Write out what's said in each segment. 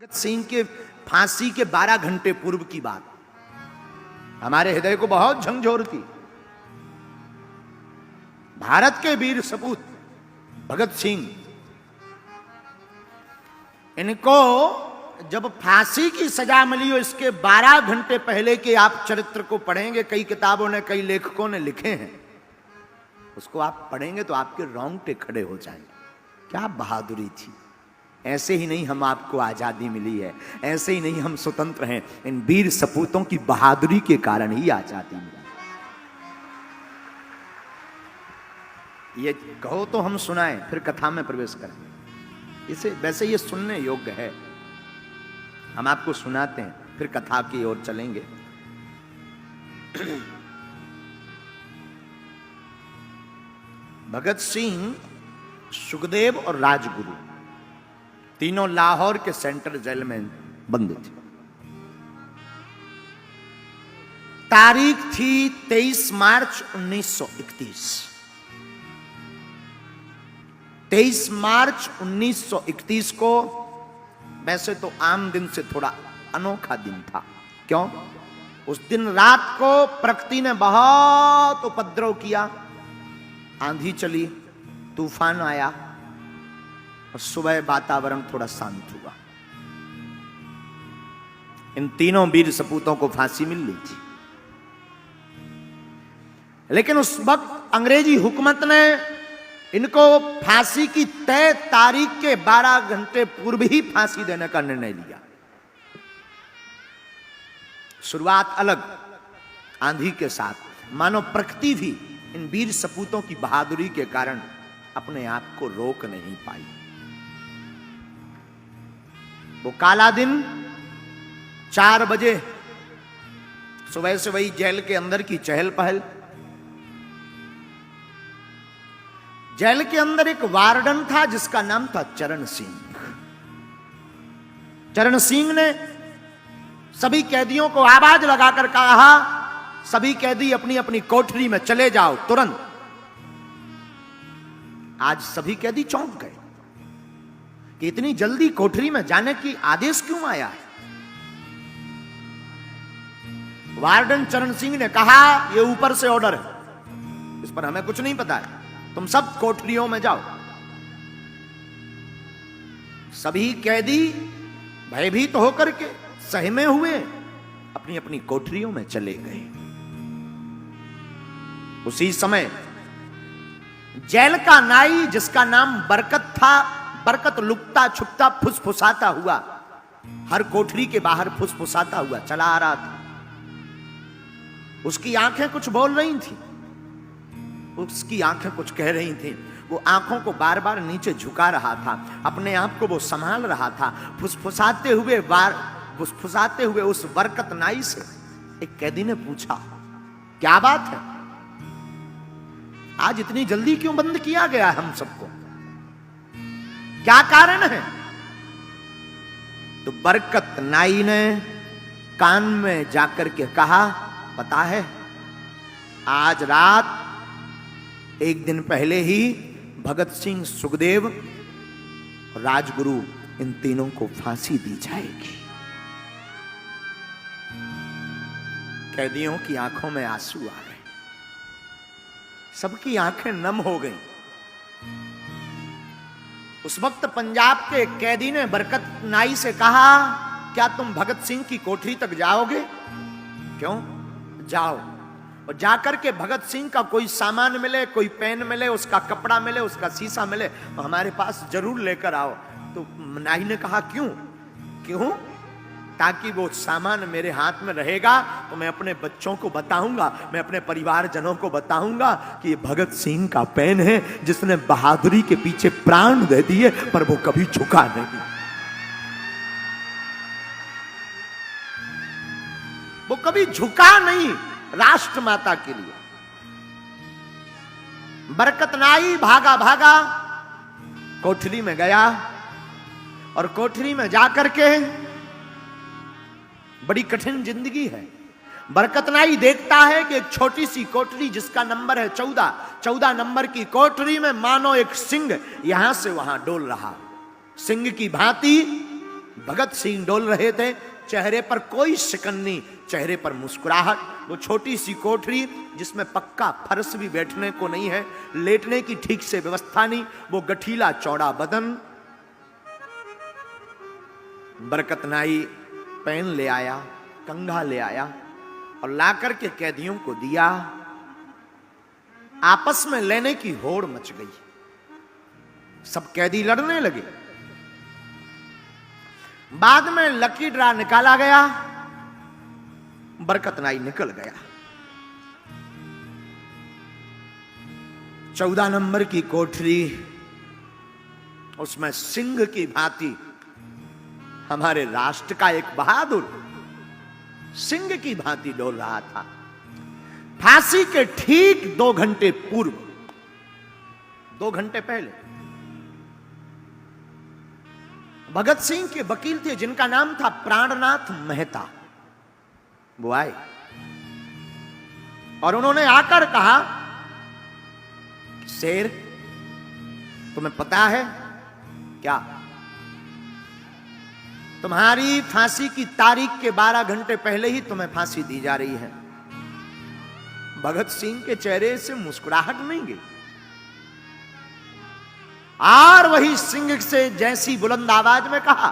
भगत सिंह के फांसी के 12 घंटे पूर्व की बात हमारे हृदय को बहुत झंझोरती। भारत के वीर सपूत भगत सिंह, इनको जब फांसी की सजा मिली हो, इसके 12 घंटे पहले के आप चरित्र को पढ़ेंगे, कई किताबों ने, कई लेखकों ने लिखे हैं, उसको आप पढ़ेंगे तो आपके रोंगटे खड़े हो जाएंगे। क्या बहादुरी थी! ऐसे ही नहीं हम आपको आजादी मिली है, ऐसे ही नहीं हम स्वतंत्र हैं, इन वीर सपूतों की बहादुरी के कारण ही आजादी मिली। ये कहो तो हम सुनाएं, फिर कथा में प्रवेश करें। इसे वैसे ये सुनने योग्य है, हम आपको सुनाते हैं, फिर कथा की ओर चलेंगे। भगत सिंह, सुखदेव और राजगुरु तीनों लाहौर के सेंट्रल जेल में बंद थे। तारीख थी 23 मार्च 1931। 23 मार्च 1931 को वैसे तो आम दिन से थोड़ा अनोखा दिन था। क्यों? उस दिन रात को प्रकृति ने बहुत उपद्रव किया, आंधी चली, तूफान आया और सुबह वातावरण थोड़ा शांत हुआ। इन तीनों वीर सपूतों को फांसी मिल ली थी, लेकिन उस वक्त अंग्रेजी हुकूमत ने इनको फांसी की तय तारीख के 12 घंटे पूर्व ही फांसी देने का निर्णय लिया। शुरुआत अलग, आंधी के साथ, मानो प्रकृति भी इन वीर सपूतों की बहादुरी के कारण अपने आप को रोक नहीं पाई। वो काला दिन 4 बजे सुबह से वही जेल के अंदर की चहल पहल। जेल के अंदर एक वार्डन था जिसका नाम था चरण सिंह। चरण सिंह ने सभी कैदियों को आवाज लगाकर कहा, सभी कैदी अपनी अपनी कोठरी में चले जाओ तुरंत। आज सभी कैदी चौंक गए कि इतनी जल्दी कोठरी में जाने की आदेश क्यों आया है। वार्डन चरण सिंह ने कहा, यह ऊपर से ऑर्डर है, इस पर हमें कुछ नहीं पता है, तुम सब कोठरियों में जाओ। सभी कैदी भयभीत होकर के सहमे हुए अपनी अपनी कोठरियों में चले गए। उसी समय जेल का नाई, जिसका नाम बरकत था, बरकत लुकता छुपता फुसफुसाता हुआ हर कोठरी के बाहर फुसफुसाता हुआ चला आ रहा था। उसकी आंखें कुछ बोल रही थी, उसकी आंखें कुछ कह रही थी। वो आंखों को बार बार नीचे झुका रहा था, अपने आप को वो संभाल रहा था। फुसफुसाते हुए उस बरकत नाई से एक कैदी ने पूछा, क्या बात है, आज इतनी जल्दी क्यों बंद किया गया हम सबको, क्या कारण है? तो बरकत नाई ने कान में जाकर के कहा, पता है, आज रात एक दिन पहले ही भगत सिंह, सुखदेव और राजगुरु, इन तीनों को फांसी दी जाएगी। कैदियों की आंखों में आंसू आ गए, सबकी आंखें नम हो गईं। उस वक्त पंजाब के कैदी ने बरकत नाई से कहा, क्या तुम भगत सिंह की कोठरी तक जाओगे? क्यों? जाओ, और जाकर के भगत सिंह का कोई सामान मिले, कोई पेन मिले, उसका कपड़ा मिले, उसका शीशा मिले, तो हमारे पास जरूर लेकर आओ। तो नाई ने कहा, क्यों? क्यों? ताकि वो सामान मेरे हाथ में रहेगा तो मैं अपने बच्चों को बताऊंगा, मैं अपने परिवारजनों को बताऊंगा कि ये भगत सिंह का पेन है, जिसने बहादुरी के पीछे प्राण दे दिए पर वो कभी झुका नहीं। वो कभी झुका नहीं राष्ट्र माता के लिए। बरकत नाई भागा भागा कोठरी में गया, और कोठरी में जाकर के, बड़ी कठिन जिंदगी है। बरकत नाई देखता है कि एक छोटी सी कोठरी जिसका नंबर है 14 नंबर की कोठरी में मानो एक सिंह यहां से वहां डोल रहा। सिंह की भांति भगत सिंह डोल रहे थे, चेहरे पर कोई शिकन नहीं, चेहरे पर मुस्कुराहट। वो छोटी सी कोठरी जिसमें पक्का फर्श भी बैठने को नहीं है, लेटने की ठीक से व्यवस्था नहीं, वो गठीला चौड़ा बदन। बरकत नाई पेन ले आया, कंघा ले आया और लाकर के कैदियों को दिया। आपस में लेने की होड़ मच गई, सब कैदी लड़ने लगे। बाद में लकी ड्रा निकाला गया, बरकत नाई निकल गया। 14 नंबर की कोठरी, उसमें सिंह की भांति हमारे राष्ट्र का एक बहादुर सिंह की भांति डोल रहा था। फांसी के ठीक 2 घंटे पूर्व, 2 घंटे पहले भगत सिंह के वकील थे जिनका नाम था प्राणनाथ मेहता, वो आए और उन्होंने आकर कहा, शेर तुम्हें पता है क्या, तुम्हारी फांसी की तारीख के 12 घंटे पहले ही तुम्हें फांसी दी जा रही है। भगत सिंह के चेहरे से मुस्कुराहट नहीं गई और वही सिंह से जैसी बुलंद आवाज में कहा,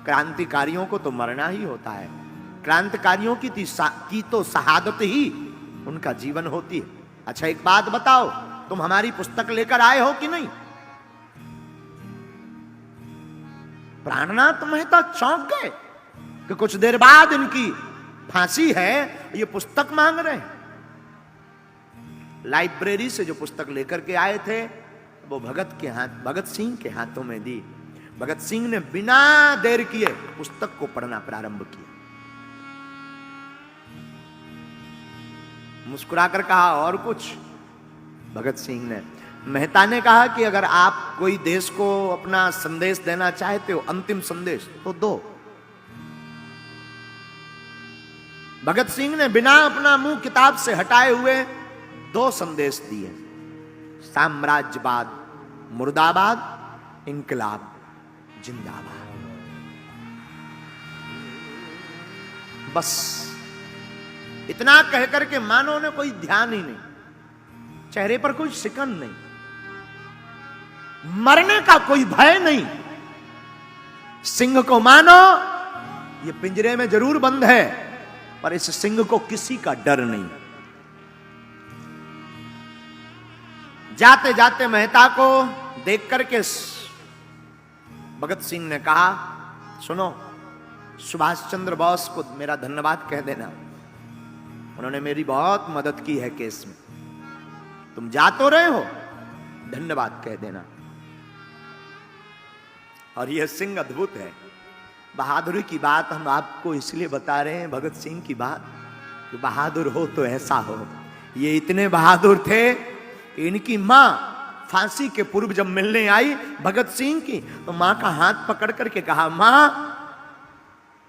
क्रांतिकारियों को तो मरना ही होता है, क्रांतिकारियों की तो शहादत ही उनका जीवन होती है। अच्छा एक बात बताओ, तुम हमारी पुस्तक लेकर आए हो कि नहीं? प्राणनाथ मेहता चौंक गए कि कुछ देर बाद इनकी फांसी है, ये पुस्तक मांग रहे हैं। लाइब्रेरी से जो पुस्तक लेकर के आए थे वो भगत सिंह के हाथों में दी। भगत सिंह ने बिना देर किए पुस्तक को पढ़ना प्रारंभ किया। मुस्कुराकर कहा, और कुछ? भगत सिंह ने, मेहता ने कहा कि अगर आप कोई देश को अपना संदेश देना चाहते हो, अंतिम संदेश, तो दो। भगत सिंह ने बिना अपना मुंह किताब से हटाए हुए 2 संदेश दिए, साम्राज्यवाद मुर्दाबाद, इंकलाब जिंदाबाद। बस इतना कहकर के मानो ने कोई ध्यान ही नहीं, चेहरे पर कोई शिकन नहीं, मरने का कोई भय नहीं। सिंह को मानो ये पिंजरे में जरूर बंद है, पर इस सिंह को किसी का डर नहीं। जाते जाते मेहता को देख करके भगत सिंह ने कहा, सुनो, सुभाष चंद्र बोस को मेरा धन्यवाद कह देना, उन्होंने मेरी बहुत मदद की है केस में। तुम जा तो रहे हो, धन्यवाद कह देना। और यह सिंह अद्भुत है। बहादुरी की बात हम आपको इसलिए बता रहे हैं, भगत सिंह की बात, कि बहादुर हो तो ऐसा हो। ये इतने बहादुर थे, इनकी मां फांसी के पूर्व जब मिलने आई भगत सिंह की, तो मां का हाथ पकड़ करके कहा, मां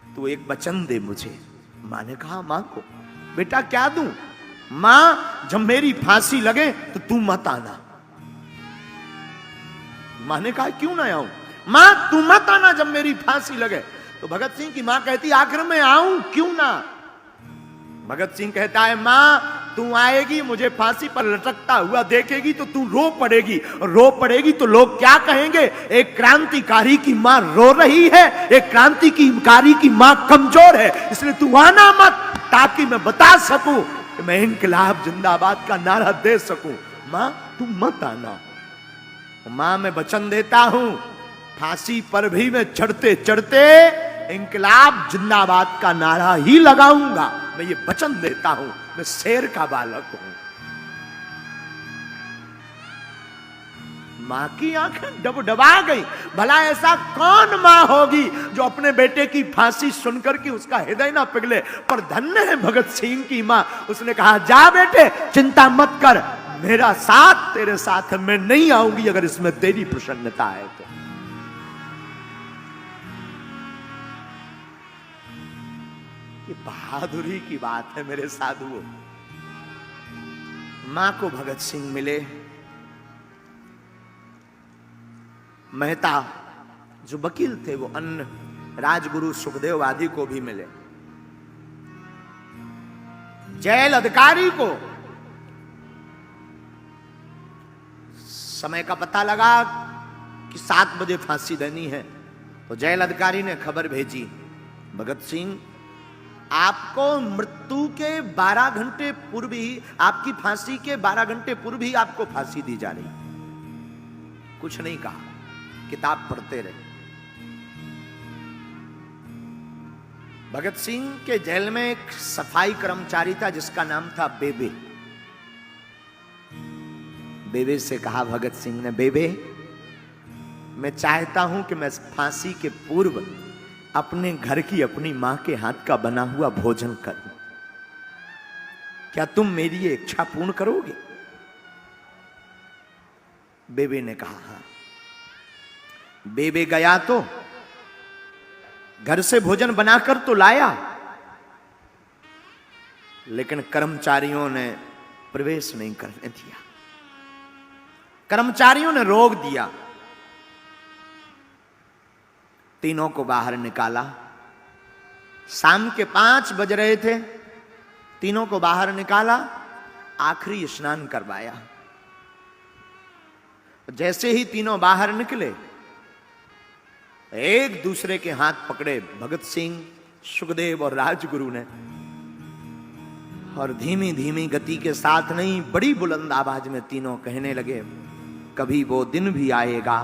तू एक वचन दे मुझे। मां ने कहा मां को, बेटा क्या दूं? मां जब मेरी फांसी लगे तो तू मत आना। मां ने कहा क्यों ना आऊं? मां तू मत आना जब मेरी फांसी लगे। तो भगत सिंह की मां कहती, आखिर मैं आऊं क्यों ना? भगत सिंह कहता है, मां तू आएगी, मुझे फांसी पर लटकता हुआ देखेगी तो तू रो पड़ेगी, और रो पड़ेगी तो लोग क्या कहेंगे? एक क्रांतिकारी की मां रो रही है, एक क्रांतिकारी की मां कमजोर है, इसलिए तू आना मत, ताकि मैं बता सकूं कि मैं इंकलाब जिंदाबाद का नारा दे सकूं। मां तू मत आना। मां मैं वचन देता हूं, फांसी पर भी मैं चढ़ते चढ़ते इंकलाब जिंदाबाद का नारा ही लगाऊंगा। मैं ये वचन देता हूं, मैं शेर का बालक हूं। मां की आंखें डबडबा गई। भला ऐसा कौन मां होगी जो अपने बेटे की फांसी सुनकर के उसका हृदय ना पिघले? पर धन्य है भगत सिंह की मां। उसने कहा, जा बेटे चिंता मत कर, मेरा साथ तेरे साथ है, मैं नहीं आऊंगी अगर इसमें तेरी प्रसन्नता है तो। ये बहादुरी की बात है मेरे साधुओं। मां को भगत सिंह मिले। मेहता जो वकील थे वो अन्य राजगुरु सुखदेव आदि को भी मिले। जेल अधिकारी को समय का पता लगा कि 7 बजे फांसी देनी है, तो जेल अधिकारी ने खबर भेजी, भगत सिंह आपको मृत्यु के 12 घंटे पूर्व ही, आपकी फांसी के 12 घंटे पूर्व ही आपको फांसी दी जा रही। कुछ नहीं कहा, किताब पढ़ते रहे। भगत सिंह के जेल में एक सफाई कर्मचारी था जिसका नाम था बेबे। बेबे से कहा भगत सिंह ने, बेबे मैं चाहता हूं कि मैं फांसी के पूर्व अपने घर की अपनी मां के हाथ का बना हुआ भोजन करूं, क्या तुम मेरी ये इच्छा पूर्ण करोगे? बेबे ने कहा हां। बेबे गया तो घर से भोजन बनाकर तो लाया, लेकिन कर्मचारियों ने प्रवेश नहीं करने दिया। कर्मचारियों ने रोक दिया। तीनों को बाहर निकाला। शाम के 5 बज रहे थे। तीनों को बाहर निकाला, आखिरी स्नान करवाया। जैसे ही तीनों बाहर निकले, एक दूसरे के हाथ पकड़े भगत सिंह, सुखदेव और राजगुरु ने, और धीमी धीमी गति के साथ नहीं, बड़ी बुलंद आवाज में तीनों कहने लगे, कभी वो दिन भी आएगा,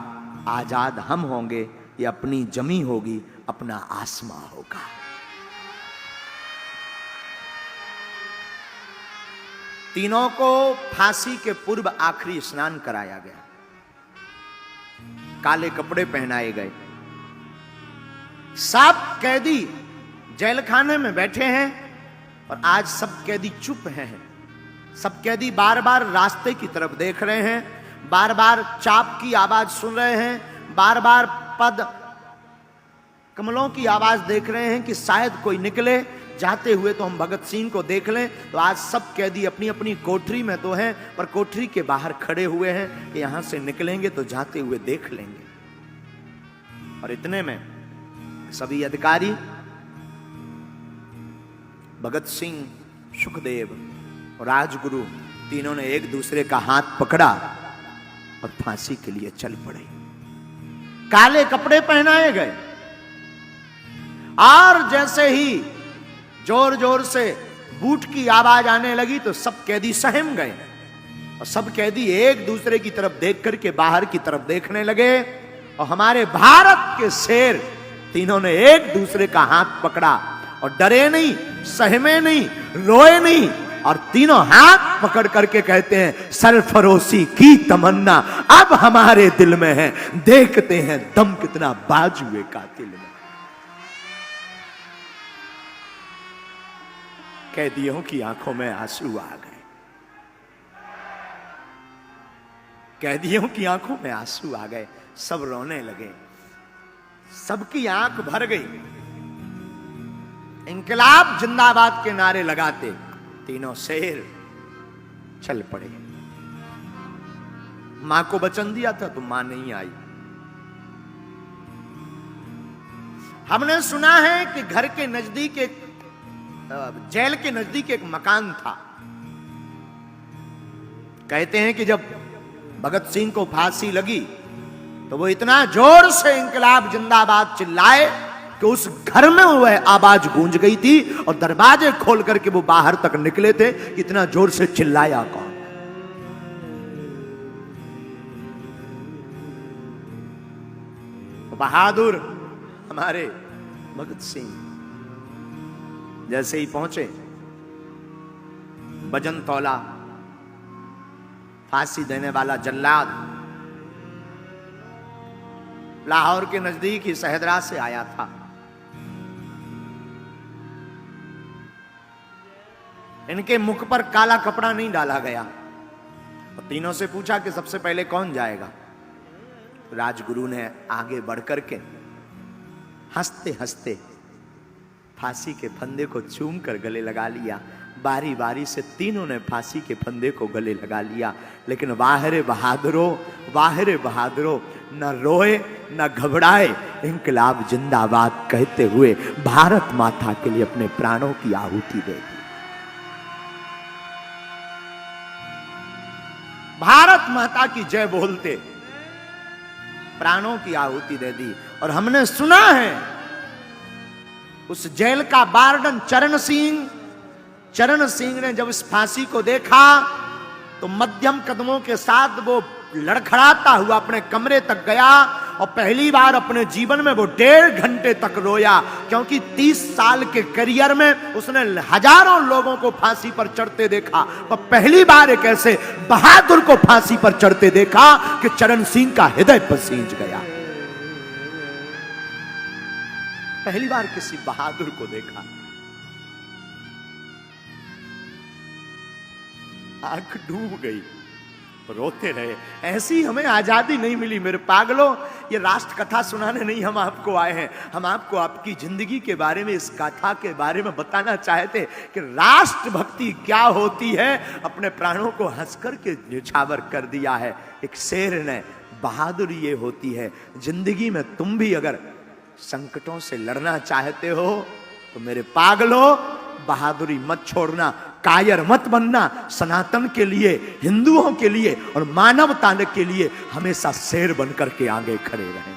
आजाद हम होंगे, ये अपनी जमी होगी, अपना आसमां होगा। तीनों को फांसी के पूर्व आखिरी स्नान कराया गया, काले कपड़े पहनाए गए। सब कैदी जेल खाने में बैठे हैं और आज सब कैदी चुप हैं। सब कैदी बार बार रास्ते की तरफ देख रहे हैं, बार बार चाप की आवाज सुन रहे हैं, बार बार पद कमलों की आवाज देख रहे हैं कि शायद कोई निकले जाते हुए तो हम भगत सिंह को देख लें। तो आज सब कैदी अपनी अपनी कोठरी में तो हैं, पर कोठरी के बाहर खड़े हुए हैं कि यहां से निकलेंगे तो जाते हुए देख लेंगे। और इतने में सभी अधिकारी भगत सिंह, सुखदेव और राजगुरु तीनों ने एक दूसरे का हाथ पकड़ा और फांसी के लिए चल पड़े। काले कपड़े पहनाए गए और जैसे ही जोर जोर से बूट की आवाज आने लगी तो सब कैदी सहम गए और सब कैदी एक दूसरे की तरफ देख करके बाहर की तरफ देखने लगे। और हमारे भारत के शेर तीनों ने एक दूसरे का हाथ पकड़ा और डरे नहीं, सहमे नहीं, रोए नहीं, और तीनों हाथ पकड़ करके कहते हैं, सरफरोशी की तमन्ना अब हमारे दिल में है, देखते हैं दम कितना बाजुए कातिल में। कैदियों की आंखों में आंसू आ गए। कैदियों की आंखों में आंसू आ गए, सब रोने लगे, सबकी आंख भर गई। इंकलाब जिंदाबाद के नारे लगाते तीनों शेर चल पड़े। मां को वचन दिया था तो मां नहीं आई। हमने सुना है कि घर के नजदीक एक, जेल के नजदीक एक मकान था। कहते हैं कि जब भगत सिंह को फांसी लगी तो वो इतना जोर से इंकलाब जिंदाबाद चिल्लाए कि उस घर में वह आवाज गूंज गई थी और दरवाजे खोल करके वो बाहर तक निकले थे। इतना जोर से चिल्लाया कौन? बहादुर हमारे भगत सिंह जैसे ही पहुंचे, वजन तौला, फांसी देने वाला जल्लाद लाहौर के नजदीक ही सहदरा से आया था। इनके मुख पर काला कपड़ा नहीं डाला गया और तीनों से पूछा कि सबसे पहले कौन जाएगा। राजगुरु ने आगे बढ़कर के हंसते हंसते फांसी के फंदे को चूम कर गले लगा लिया बारी बारी से तीनों ने फांसी के फंदे को गले लगा लिया। लेकिन वाहरे बहादुरों न रोए न घबराए, इंकलाब जिंदाबाद कहते हुए भारत माता के लिए अपने प्राणों की आहुति दे दी। भारत माता की जय बोलते प्राणों की आहुति दे दी। और हमने सुना है उस जेल का वार्डन चरण सिंह ने जब इस फांसी को देखा तो मध्यम कदमों के साथ वो लड़खड़ाता हुआ अपने कमरे तक गया और पहली बार अपने जीवन में वो 1.5 घंटे तक रोया, क्योंकि 30 साल के करियर में उसने हजारों लोगों को फांसी पर चढ़ते देखा, पर पहली बार एक ऐसे बहादुर को फांसी पर चढ़ते देखा कि चरण सिंह का हृदय पसीज गया। पहली बार किसी बहादुर को देखा, आंख डूब गई, रोते रहे। ऐसी हमें आजादी नहीं मिली मेरे पागलों। ये राष्ट्र कथा सुनाने नहीं हम आपको आए हैं, हम आपको आपकी जिंदगी के बारे में, इस गाथा के बारे में बताना चाहते कि राष्ट्र भक्ति क्या होती है। अपने प्राणों को हंस कर के न्यौछावर कर दिया है एक शेर ने। बहादुरी ये होती है जिंदगी में, तुम भी अगर संकटों से लड़ना चाहते हो तो मेरे पागलों बहादुरी मत छोड़ना, कायर मत बनना। सनातन के लिए, हिंदुओं के लिए और मानवता के लिए हमेशा शेर बनकर के आगे खड़े रहें।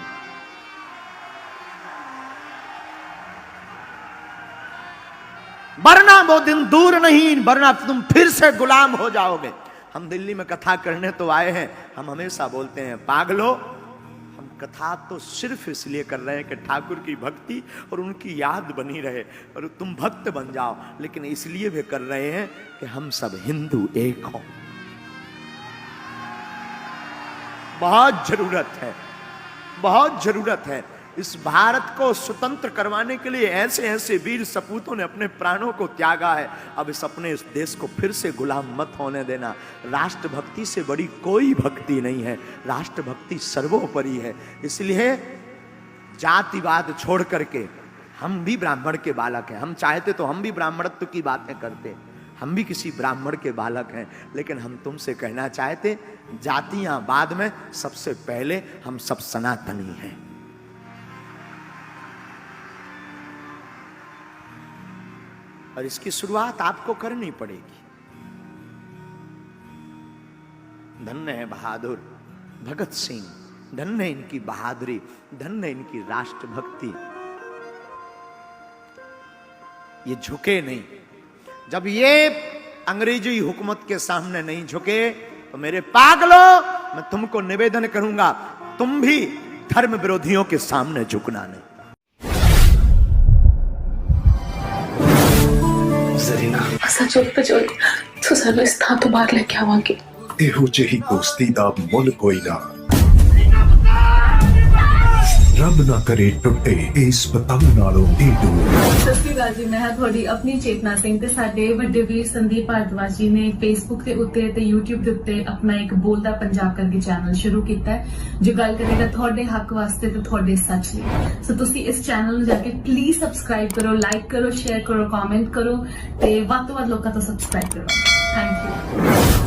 वरना वो दिन दूर नहीं, वरना तुम फिर से गुलाम हो जाओगे। हम दिल्ली में कथा करने तो आए हैं, हम हमेशा बोलते हैं पागलों कथा तो सिर्फ इसलिए कर रहे हैं कि ठाकुर की भक्ति और उनकी याद बनी रहे और तुम भक्त बन जाओ, लेकिन इसलिए भी कर रहे हैं कि हम सब हिंदू एक हों। बहुत जरूरत है इस भारत को स्वतंत्र करवाने के लिए। ऐसे ऐसे वीर सपूतों ने अपने प्राणों को त्यागा है। अब इस देश को फिर से गुलाम मत होने देना। राष्ट्रभक्ति से बड़ी कोई भक्ति नहीं है, राष्ट्रभक्ति सर्वोपरि है। इसलिए जातिवाद छोड़ करके, हम भी ब्राह्मण के बालक हैं, हम चाहते तो हम भी ब्राह्मणत्व की बातें करते, हम भी किसी ब्राह्मण के बालक हैं, लेकिन हम तुमसे कहना चाहते जातियां बाद में, सबसे पहले हम सब सनातनी हैं। और इसकी शुरुआत आपको करनी पड़ेगी। धन्य है बहादुर भगत सिंह, धन्य है इनकी बहादुरी, धन्य है इनकी राष्ट्रभक्ति। ये झुके नहीं। जब ये अंग्रेजी हुकूमत के सामने नहीं झुके तो मेरे पागलों मैं तुमको निवेदन करूंगा, तुम भी धर्म विरोधियों के सामने झुकना नहीं। सच तो सानू इस थां तो बाहर लेके आवांगे। ਇਹੋ ਜਿਹੀ ਦੋਸਤੀ ਦਾ ਮੁੱਲ ਕੋਈ ਨਾ, ਰੱਬ ਨਾ ਕਰੇ ਟੁੱਟੇ ਇਸ ਪਤੰਗ ਨਾਲੋਂ ਇਹ ਦੂਰ। ਸਤਿ ਸ਼੍ਰੀ ਅਕਾਲ ਜੀ, ਮੈਂ ਹਾਂ ਤੁਹਾਡੀ ਆਪਣੀ ਚੇਤਨਾ ਸਿੰਘ ਤੇ ਸਾਡੇ ਵੱਡੇ ਵੀਰ ਸੰਦੀਪ ਭਾਰਦਵਾਜ ਜੀ ਨੇ ਫੇਸਬੁੱਕ ਦੇ ਉੱਤੇ ਤੇ YouTube ਦੇ ਉੱਤੇ ਆਪਣਾ ਇੱਕ ਬੋਲਦਾ ਪੰਜਾਬ ਕਰਕੇ ਚੈਨਲ ਸ਼ੁਰੂ ਕੀਤਾ ਹੈ, ਜੋ ਗੱਲ ਕਰੇਗਾ ਤੁਹਾਡੇ ਹੱਕ ਵਾਸਤੇ ਤੇ ਤੁਹਾਡੇ ਸੱਚ ਲਈ। ਸੋ ਤੁਸੀਂ ਇਸ ਚੈਨਲ ਨੂੰ ਜਾ ਕੇ ਪਲੀਜ਼ ਸਬਸਕ੍ਰਾਈਬ ਕਰੋ, ਲਾਈਕ ਕਰੋ, ਸ਼ੇਅਰ ਕਰੋ, ਕਮੈਂਟ ਕਰੋ ਤੇ ਵੱਧ ਤੋਂ ਵੱਧ ਲੋਕਾਂ ਤੋਂ ਸਬਸਕ੍ਰਾਈਬ ਕਰੋ। Thank you.